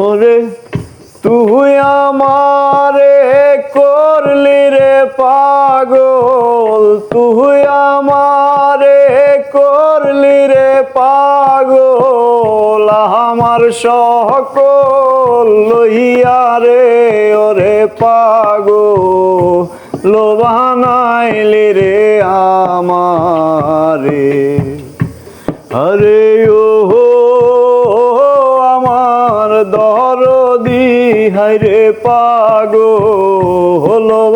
ওরে তুই আমারে করলি রে পাগল, তুই আমারে করলি রে পাগল, আমার সকল লইয়া রে ওরে পাগল বানাইলি রে আমারে। আরে ও আমার দরদি হায়রে পাগল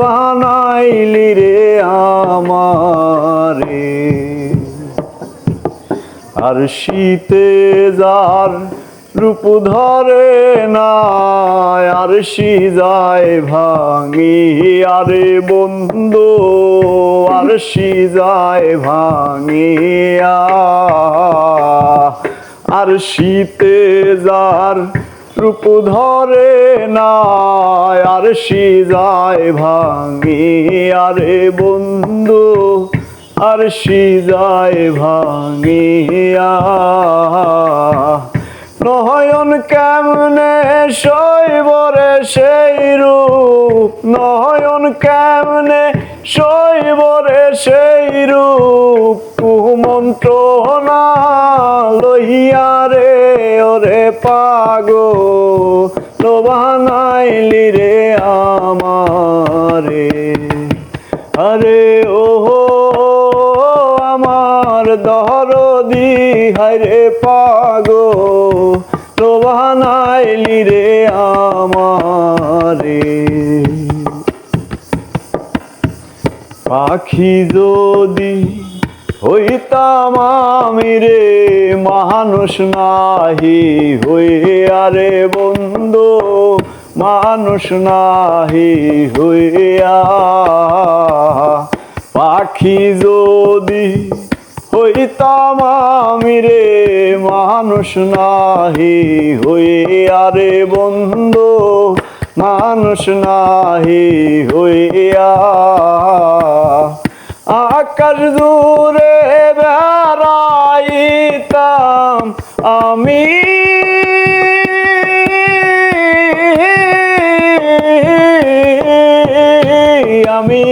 বানাইলি রে আমারে। আর শীতে যার রূপ ধরে না, আর শি যায় ভাঙি আরে বন্ধু, আর শি যায় ভাঙিয়া। আর শীতে যার রূপ ধরে না, আর শি যায় ভাঙি আরে বন্ধু, আর শি যায় ভাঙিয়া। নয়ন কেমনে সইব রে সেই রূপ, নয়ন কেমনে সইব রে সেই রূপ, কুমন্ত্রণা লইয়া রে ওরে পাগল বানাইলি রে আমারে। আরে ও আমার দরদি হায়রে পাগল বানাইলি রে আমারে। পাখি যদি হইতাম আমি রে মানুষ নাহি হয়ে আরে বন্ধু, মানুষ নাহি হইয়া। পাখি যদি হইতাম আমি রে মানুষ নাহি হইয়া রে বন্ধু, মানুষ নাহি হইয়া। আকাশ জুড়ে বেড়াইতাম আমি, আমি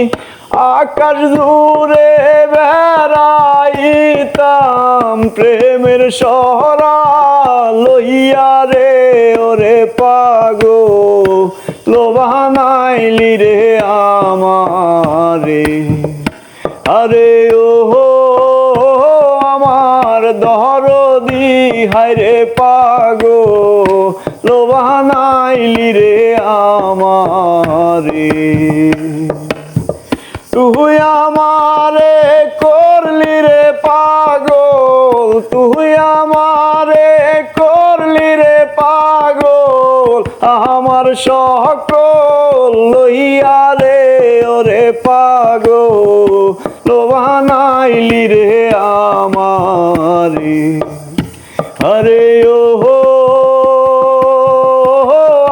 আকাশ জুড়ে বেড়াইতাম প্রেমের সরা লইয়া রে ওরে পাগল বানাইলি রে আমারে। আরে ও আমার দরদি হায়রে পাগল বানাইলি রে আমারে। তুই আমারে করলি রে পাগল, তুই আমারে করলি রে পাগল, আমার সকল লইয়া রে ওরে পাগল বানাইলি রে আমারে। আরে ও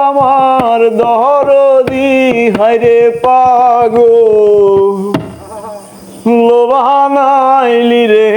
আমার দরদি হায়রে পাগল বানাইলি রে